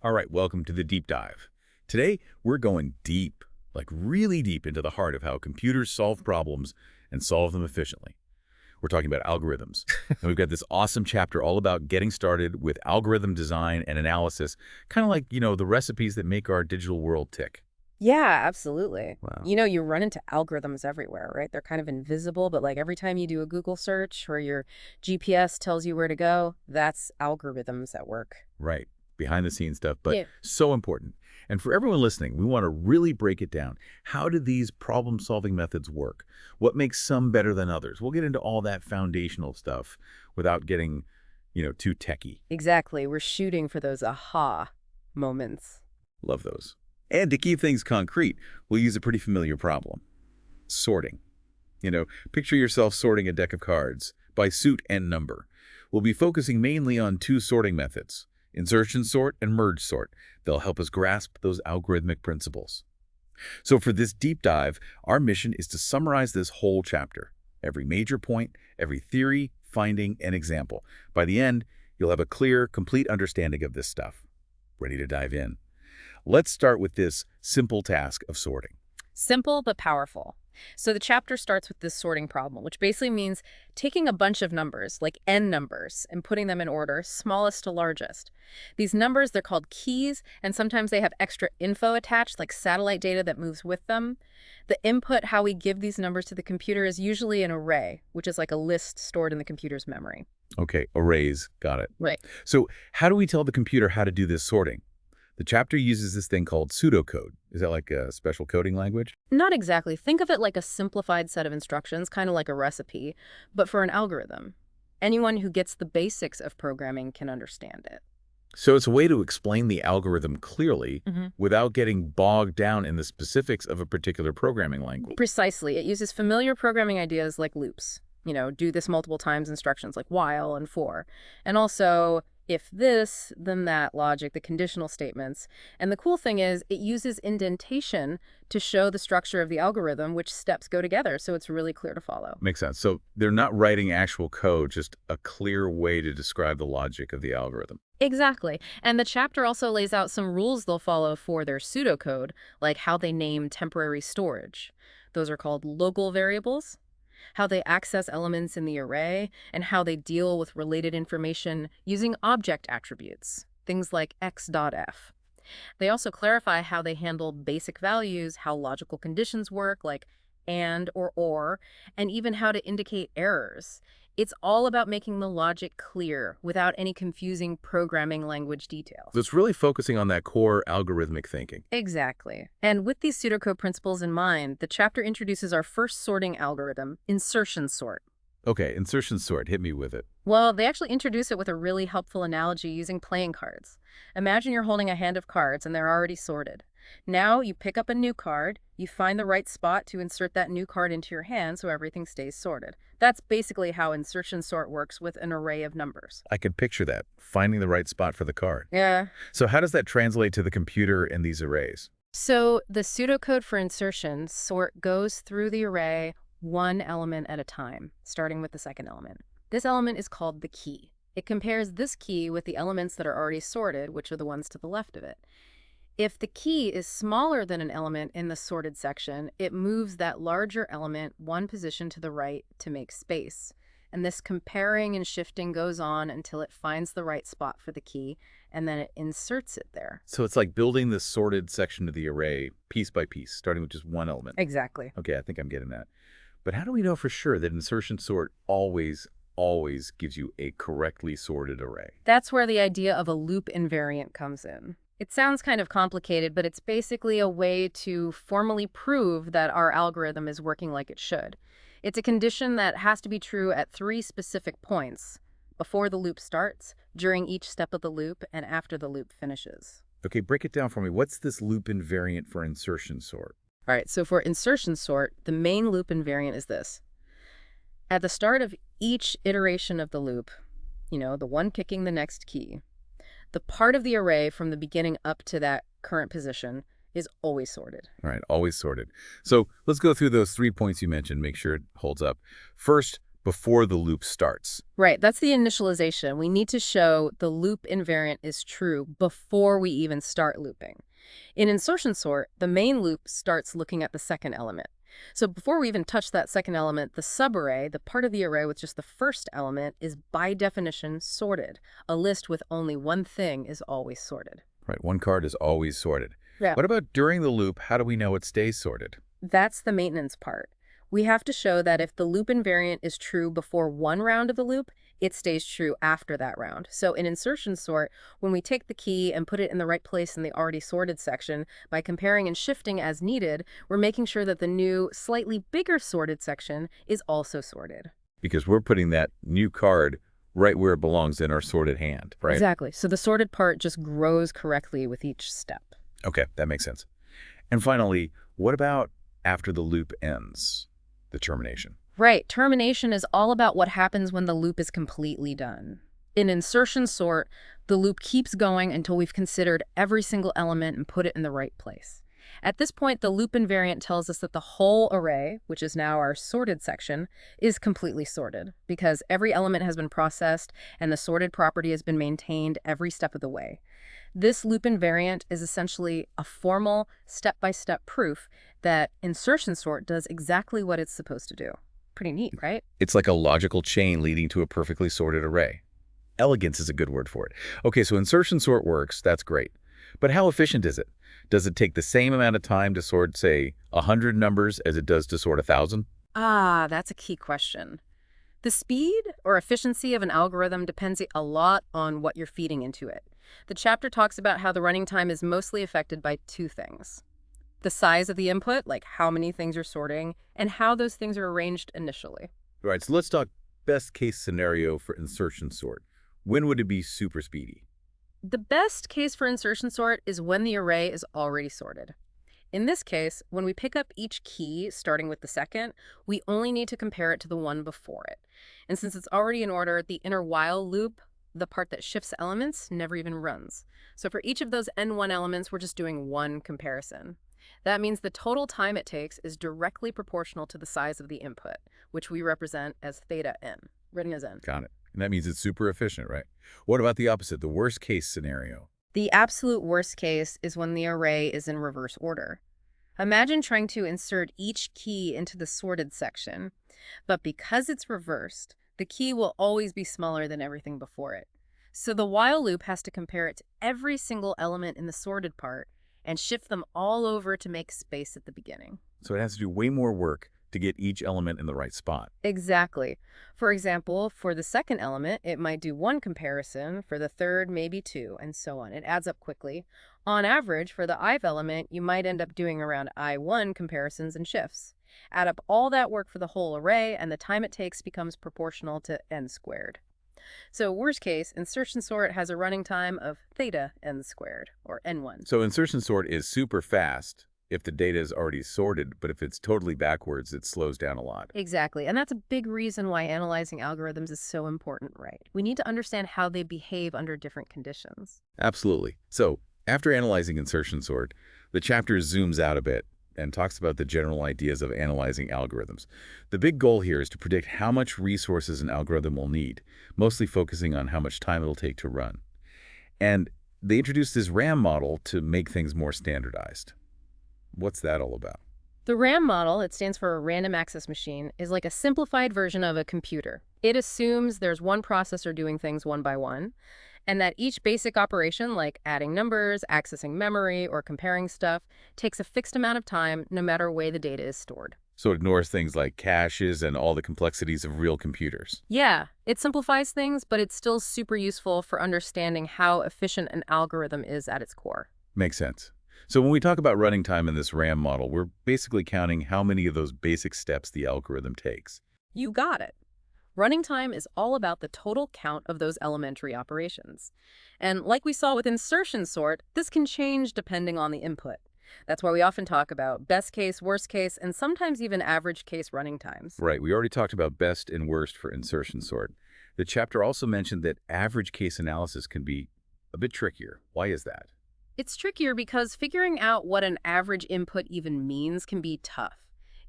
All right, welcome to the deep dive. Today, we're going deep, like really deep into the heart of how computers solve problems and solve them efficiently. We're talking about algorithms. And we've got this awesome chapter all about getting started with algorithm design and analysis, kind of like, the recipes that make our digital world tick. Yeah, absolutely. Wow. You run into algorithms everywhere, right? They're kind of invisible, but like every time you do a Google search or your GPS tells you where to go, that's algorithms at work. Right. Behind the scenes stuff, but Yeah. so important. And for everyone listening, we want to really break it down. How do these problem-solving methods work? What makes some better than others? We'll get into all that foundational stuff without getting, too techy. Exactly. We're shooting for those aha moments. Love those. And to keep things concrete, we'll use a pretty familiar problem. Sorting. Picture yourself sorting a deck of cards by suit and number. We'll be focusing mainly on two sorting methods: insertion sort and merge sort. They'll help us grasp those algorithmic principles. So for this deep dive, our mission is to summarize this whole chapter. Every major point, every theory, finding, and example. By the end, you'll have a clear, complete understanding of this stuff. Ready to dive in? Let's start with this simple task of sorting. Simple but powerful. So the chapter starts with this sorting problem, which basically means taking a bunch of numbers, like n numbers, and putting them in order, smallest to largest. These numbers, they're called keys, and sometimes they have extra info attached, like satellite data that moves with them. The input, how we give these numbers to the computer, is usually an array, which is like a list stored in the computer's memory. Okay, arrays, got it. Right. So how do we tell the computer how to do this sorting? The chapter uses this thing called pseudocode. Is that like a special coding language? Not exactly. Think of it like a simplified set of instructions, kind of like a recipe, but for an algorithm. Anyone who gets the basics of programming can understand it. So it's a way to explain the algorithm clearly without getting bogged down in the specifics of a particular programming language. Precisely. It uses familiar programming ideas like loops. Do this multiple times instructions like while and for. And also, if this, then that logic, the conditional statements. And the cool thing is it uses indentation to show the structure of the algorithm, which steps go together, so it's really clear to follow. Makes sense. So they're not writing actual code, just a clear way to describe the logic of the algorithm. Exactly. And the chapter also lays out some rules they'll follow for their pseudocode, like how they name temporary storage. Those are called local variables, how they access elements in the array, and how they deal with related information using object attributes, things like x.f. They also clarify how they handle basic values, how logical conditions work, like and or, and even how to indicate errors. It's all about making the logic clear without any confusing programming language details. So it's really focusing on that core algorithmic thinking. Exactly. And with these pseudocode principles in mind, the chapter introduces our first sorting algorithm, insertion sort. Okay, insertion sort, hit me with it. Well, they actually introduce it with a really helpful analogy using playing cards. Imagine you're holding a hand of cards and they're already sorted. Now you pick up a new card, you find the right spot to insert that new card into your hand so everything stays sorted. That's basically how insertion sort works with an array of numbers. I could picture that, finding the right spot for the card. Yeah. So how does that translate to the computer and these arrays? So the pseudocode for insertion sort goes through the array one element at a time, starting with the second element. This element is called the key. It compares this key with the elements that are already sorted, which are the ones to the left of it. If the key is smaller than an element in the sorted section, it moves that larger element one position to the right to make space. And this comparing and shifting goes on until it finds the right spot for the key, and then it inserts it there. So it's like building the sorted section of the array piece by piece, starting with just one element. Exactly. Okay, I think I'm getting that. But how do we know for sure that insertion sort always gives you a correctly sorted array? That's where the idea of a loop invariant comes in. It sounds kind of complicated, but it's basically a way to formally prove that our algorithm is working like it should. It's a condition that has to be true at 3 specific points: before the loop starts, during each step of the loop, and after the loop finishes. Okay, break it down for me. What's this loop invariant for insertion sort? All right, so for insertion sort, the main loop invariant is this. At the start of each iteration of the loop, the one kicking the next key, the part of the array from the beginning up to that current position is always sorted. All right, always sorted. So let's go through those 3 points you mentioned, make sure it holds up. First, before the loop starts. Right, that's the initialization. We need to show the loop invariant is true before we even start looping. In insertion sort, the main loop starts looking at the second element. So before we even touch that second element, the subarray, the part of the array with just the first element, is by definition sorted. A list with only one thing is always sorted. Right, one card is always sorted. Yeah. What about during the loop? How do we know it stays sorted? That's the maintenance part. We have to show that if the loop invariant is true before one round of the loop, it stays true after that round. So in insertion sort, when we take the key and put it in the right place in the already sorted section, by comparing and shifting as needed, we're making sure that the new, slightly bigger sorted section is also sorted. Because we're putting that new card right where it belongs in our sorted hand, right? Exactly. So the sorted part just grows correctly with each step. Okay, that makes sense. And finally, what about after the loop ends? The termination. Right. Termination is all about what happens when the loop is completely done. In insertion sort, the loop keeps going until we've considered every single element and put it in the right place. At this point, the loop invariant tells us that the whole array, which is now our sorted section, is completely sorted because every element has been processed and the sorted property has been maintained every step of the way. This loop invariant is essentially a formal, step-by-step proof that insertion sort does exactly what it's supposed to do. Pretty neat, right? It's like a logical chain leading to a perfectly sorted array. Elegance is a good word for it. Okay, so insertion sort works, that's great. But how efficient is it? Does it take the same amount of time to sort, say, 100 numbers as it does to sort 1,000? Ah, that's a key question. The speed or efficiency of an algorithm depends a lot on what you're feeding into it. The chapter talks about how the running time is mostly affected by two things: the size of the input, like how many things you're sorting, and how those things are arranged initially. All right, so let's talk best case scenario for insertion sort. When would it be super speedy? The best case for insertion sort is when the array is already sorted. In this case, when we pick up each key, starting with the second, we only need to compare it to the one before it. And since it's already in order, the inner while loop, the part that shifts elements, never even runs. So for each of those n1 elements, we're just doing one comparison. That means the total time it takes is directly proportional to the size of the input, which we represent as theta n, written as n. Got it. And that means it's super efficient, right? What about the opposite, the worst case scenario? The absolute worst case is when the array is in reverse order. Imagine trying to insert each key into the sorted section, but because it's reversed, the key will always be smaller than everything before it. So the while loop has to compare it to every single element in the sorted part and shift them all over to make space at the beginning. So it has to do way more work to get each element in the right spot. Exactly. For example, for the second element, it might do one comparison, for the third, maybe two, and so on. It adds up quickly. On average, for the ith element, you might end up doing around I1 comparisons and shifts. Add up all that work for the whole array, and the time it takes becomes proportional to n squared. So worst case, insertion sort has a running time of theta n squared, or n1. So insertion sort is super fast if the data is already sorted, but if it's totally backwards, it slows down a lot. Exactly, and that's a big reason why analyzing algorithms is so important, right? We need to understand how they behave under different conditions. Absolutely. So after analyzing insertion sort, the chapter zooms out a bit and talks about the general ideas of analyzing algorithms. The big goal here is to predict how much resources an algorithm will need, mostly focusing on how much time it'll take to run. And they introduced this RAM model to make things more standardized. What's that all about? The RAM model, it stands for a random access machine, is like a simplified version of a computer. It assumes there's one processor doing things one by one, and that each basic operation, like adding numbers, accessing memory, or comparing stuff, takes a fixed amount of time no matter where the data is stored. So it ignores things like caches and all the complexities of real computers. Yeah, it simplifies things, but it's still super useful for understanding how efficient an algorithm is at its core. Makes sense. So when we talk about running time in this RAM model, we're basically counting how many of those basic steps the algorithm takes. You got it. Running time is all about the total count of those elementary operations. And like we saw with insertion sort, this can change depending on the input. That's why we often talk about best case, worst case, and sometimes even average case running times. Right, we already talked about best and worst for insertion sort. The chapter also mentioned that average case analysis can be a bit trickier. Why is that? It's trickier because figuring out what an average input even means can be tough.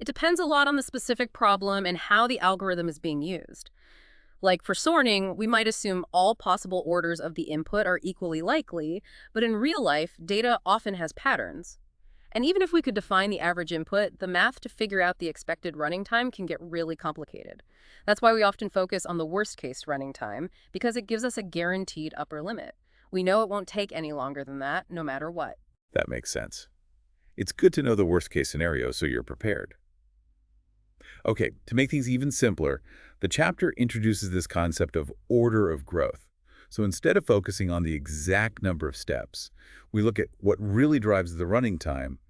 It depends a lot on the specific problem and how the algorithm is being used. Like for sorting, we might assume all possible orders of the input are equally likely, but in real life, data often has patterns. And even if we could define the average input, the math to figure out the expected running time can get really complicated. That's why we often focus on the worst case running time, because it gives us a guaranteed upper limit. We know it won't take any longer than that, no matter what. That makes sense. It's good to know the worst-case scenario so you're prepared. Okay, to make things even simpler, the chapter introduces this concept of order of growth. So instead of focusing on the exact number of steps, we look at what really drives the running time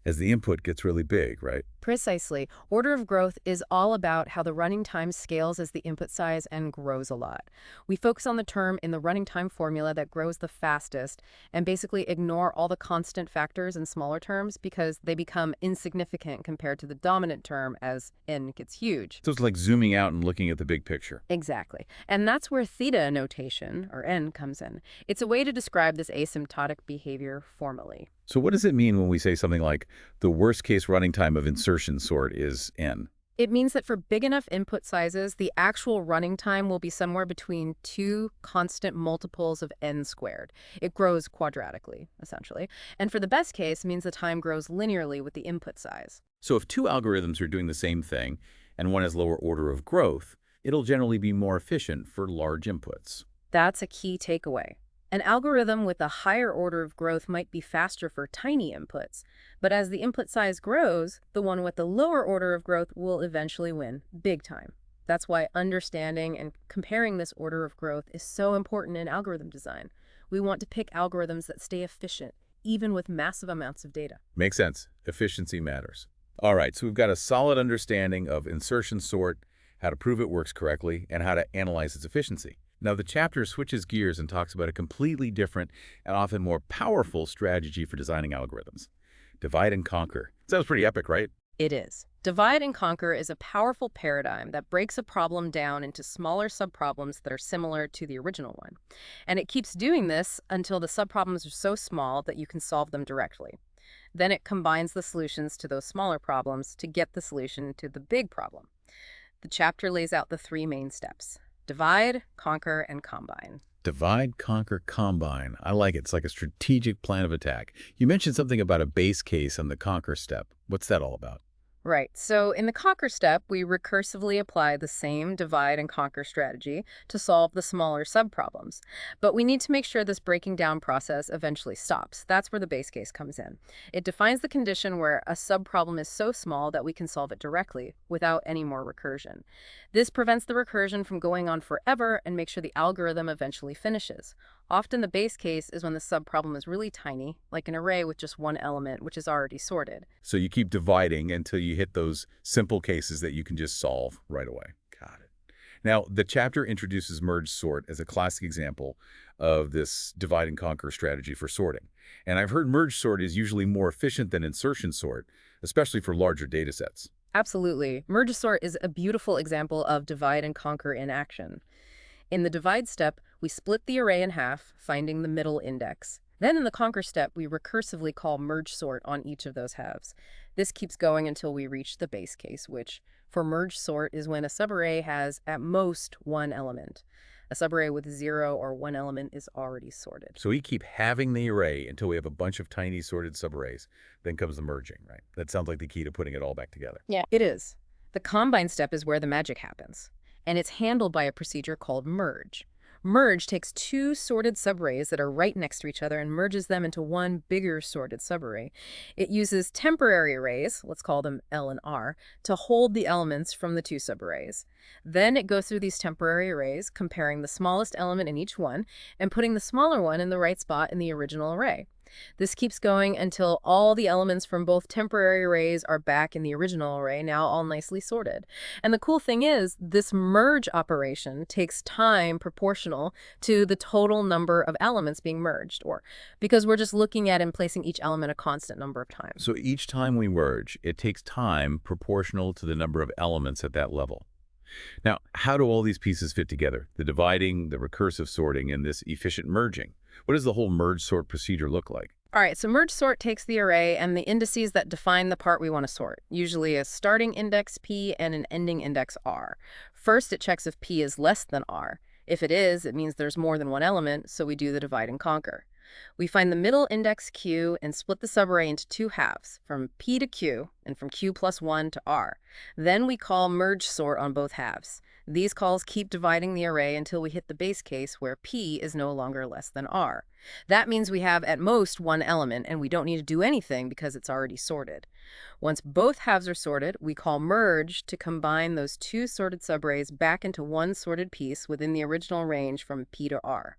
as the input gets really big, right? Precisely. Order of growth is all about how the running time scales as the input size and grows a lot. We focus on the term in the running time formula that grows the fastest and basically ignore all the constant factors in smaller terms because they become insignificant compared to the dominant term as n gets huge. So it's like zooming out and looking at the big picture. Exactly. And that's where theta notation, or n, comes in. It's a way to describe this asymptotic behavior formally. So what does it mean when we say something like the worst-case running time of insertion sort is n? It means that for big enough input sizes, the actual running time will be somewhere between two constant multiples of n squared. It grows quadratically, essentially. And for the best case, it means the time grows linearly with the input size. So if two algorithms are doing the same thing and one has lower order of growth, it'll generally be more efficient for large inputs. That's a key takeaway. An algorithm with a higher order of growth might be faster for tiny inputs, but as the input size grows, the one with the lower order of growth will eventually win, big time. That's why understanding and comparing this order of growth is so important in algorithm design. We want to pick algorithms that stay efficient, even with massive amounts of data. Makes sense. Efficiency matters. All right, so we've got a solid understanding of insertion sort, how to prove it works correctly, and how to analyze its efficiency. Now, the chapter switches gears and talks about a completely different and often more powerful strategy for designing algorithms. Divide and conquer. Sounds pretty epic, right? It is. Divide and conquer is a powerful paradigm that breaks a problem down into smaller subproblems that are similar to the original one. And it keeps doing this until the subproblems are so small that you can solve them directly. Then it combines the solutions to those smaller problems to get the solution to the big problem. The chapter lays out the three main steps: divide, conquer, and combine. Divide, conquer, combine. I like it. It's like a strategic plan of attack. You mentioned something about a base case on the conquer step. What's that all about? Right. So in the conquer step, we recursively apply the same divide and conquer strategy to solve the smaller subproblems. But we need to make sure this breaking down process eventually stops. That's where the base case comes in. It defines the condition where a subproblem is so small that we can solve it directly without any more recursion. This prevents the recursion from going on forever and makes sure the algorithm eventually finishes. Often the base case is when the subproblem is really tiny, like an array with just one element, which is already sorted. So you keep dividing until you hit those simple cases that you can just solve right away. Got it. Now, the chapter introduces merge sort as a classic example of this divide and conquer strategy for sorting. And I've heard merge sort is usually more efficient than insertion sort, especially for larger data sets. Absolutely. Merge sort is a beautiful example of divide and conquer in action. In the divide step, we split the array in half, finding the middle index. Then in the conquer step, we recursively call merge sort on each of those halves. This keeps going until we reach the base case, which for merge sort is when a subarray has at most one element. A subarray with 0 or 1 element is already sorted. So we keep having the array until we have a bunch of tiny sorted subarrays. Then comes the merging, right? That sounds like the key to putting it all back together. Yeah, it is. The combine step is where the magic happens, and it's handled by a procedure called merge. Merge takes two sorted subarrays that are right next to each other and merges them into one bigger sorted subarray. It uses temporary arrays, let's call them L and R, to hold the elements from the two subarrays. Then it goes through these temporary arrays, comparing the smallest element in each one and putting the smaller one in the right spot in the original array. This keeps going until all the elements from both temporary arrays are back in the original array, now all nicely sorted. And the cool thing is, this merge operation takes time proportional to the total number of elements being merged, or because we're just looking at and placing each element a constant number of times. So each time we merge, it takes time proportional to the number of elements at that level. Now, how do all these pieces fit together? The dividing, the recursive sorting, and this efficient merging. What does the whole merge sort procedure look like? All right, so merge sort takes the array and the indices that define the part we want to sort, usually a starting index p and an ending index r. First, it checks if p is less than r. If it is, it means there's more than one element, so we do the divide and conquer. We find the middle index q and split the subarray into two halves, from p to q and from q plus 1 to r. Then we call merge sort on both halves. These calls keep dividing the array until we hit the base case where p is no longer less than r. That means we have at most one element and we don't need to do anything because it's already sorted. Once both halves are sorted, we call merge to combine those two sorted subarrays back into one sorted piece within the original range from p to r.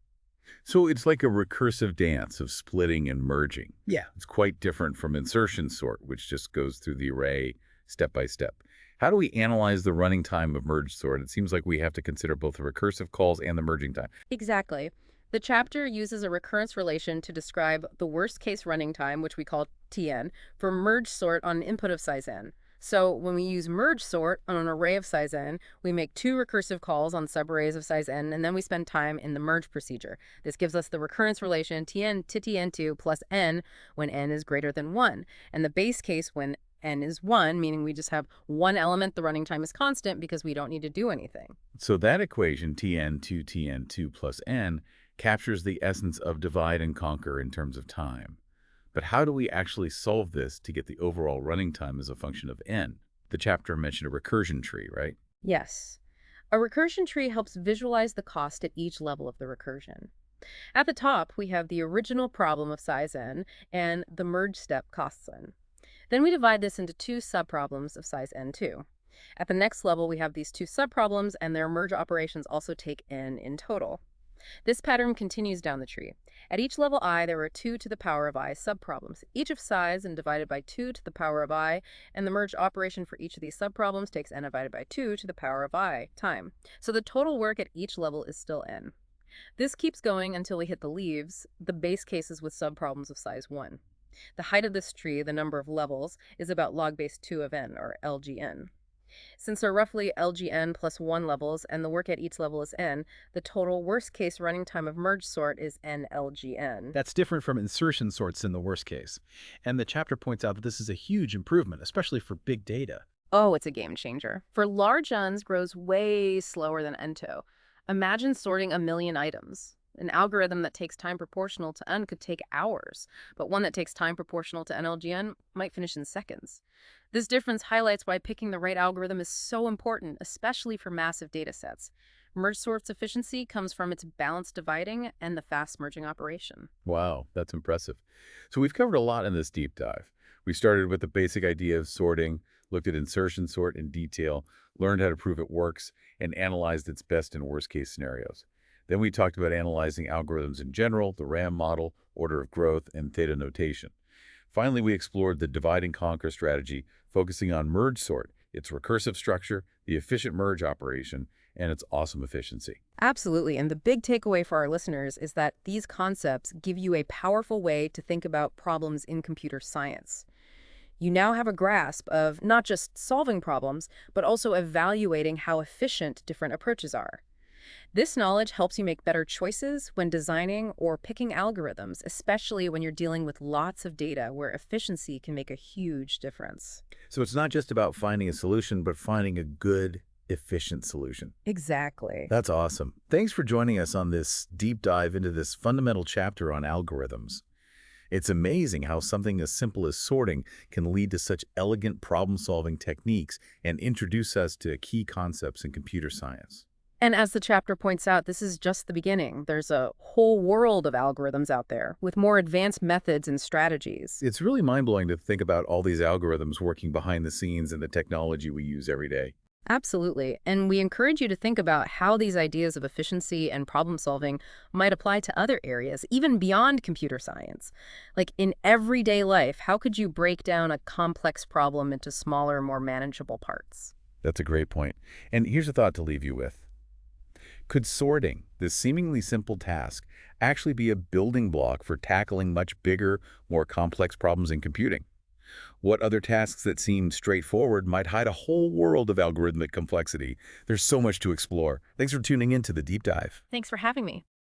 So it's like a recursive dance of splitting and merging. Yeah. It's quite different from insertion sort, which just goes through the array step by step. How do we analyze the running time of merge sort? It seems like we have to consider both the recursive calls and the merging time. Exactly. The chapter uses a recurrence relation to describe the worst case running time, which we call Tn, for merge sort on an input of size n. So when we use merge sort on an array of size n, we make two recursive calls on subarrays of size n, and then we spend time in the merge procedure. This gives us the recurrence relation Tn to Tn2 plus n when n is greater than 1, and the base case when n is 1, meaning we just have one element, the running time is constant because we don't need to do anything. So that equation, Tn2 plus n, captures the essence of divide and conquer in terms of time. But how do we actually solve this to get the overall running time as a function of n? The chapter mentioned a recursion tree, right? Yes. A recursion tree helps visualize the cost at each level of the recursion. At the top, we have the original problem of size n and the merge step costs n. Then we divide this into two subproblems of size n2. At the next level, we have these two subproblems, and their merge operations also take n in total. This pattern continues down the tree. At each level I, there are 2 to the power of I subproblems, each of size and divided by 2 to the power of I, and the merge operation for each of these subproblems takes n divided by 2 to the power of I time. So the total work at each level is still n. This keeps going until we hit the leaves, the base cases with subproblems of size 1. The height of this tree, the number of levels, is about log base 2 of n, or LGN. Since there are roughly LGN plus 1 levels and the work at each level is n, the total worst-case running time of merge sort is nLGN. That's different from insertion sorts in the worst case. And the chapter points out that this is a huge improvement, especially for big data. Oh, it's a game changer. For large n's grows way slower than n2. Imagine sorting 1 million items. An algorithm that takes time proportional to n could take hours, but one that takes time proportional to nLGN might finish in seconds. This difference highlights why picking the right algorithm is so important, especially for massive data sets. Merge sort's efficiency comes from its balanced dividing and the fast merging operation. Wow, that's impressive. So we've covered a lot in this deep dive. We started with the basic idea of sorting, looked at insertion sort in detail, learned how to prove it works, and analyzed its best and worst case scenarios. Then we talked about analyzing algorithms in general, the RAM model, order of growth, and theta notation. Finally, we explored the divide and conquer strategy, focusing on merge sort, its recursive structure, the efficient merge operation, and its awesome efficiency. Absolutely, and the big takeaway for our listeners is that these concepts give you a powerful way to think about problems in computer science. You now have a grasp of not just solving problems, but also evaluating how efficient different approaches are. This knowledge helps you make better choices when designing or picking algorithms, especially when you're dealing with lots of data where efficiency can make a huge difference. So it's not just about finding a solution, but finding a good, efficient solution. Exactly. That's awesome. Thanks for joining us on this deep dive into this fundamental chapter on algorithms. It's amazing how something as simple as sorting can lead to such elegant problem-solving techniques and introduce us to key concepts in computer science. And as the chapter points out, this is just the beginning. There's a whole world of algorithms out there with more advanced methods and strategies. It's really mind-blowing to think about all these algorithms working behind the scenes in the technology we use every day. Absolutely. And we encourage you to think about how these ideas of efficiency and problem solving might apply to other areas, even beyond computer science. Like in everyday life, how could you break down a complex problem into smaller, more manageable parts? That's a great point. And here's a thought to leave you with. Could sorting, this seemingly simple task, actually be a building block for tackling much bigger, more complex problems in computing? What other tasks that seem straightforward might hide a whole world of algorithmic complexity? There's so much to explore. Thanks for tuning in to the Deep Dive. Thanks for having me.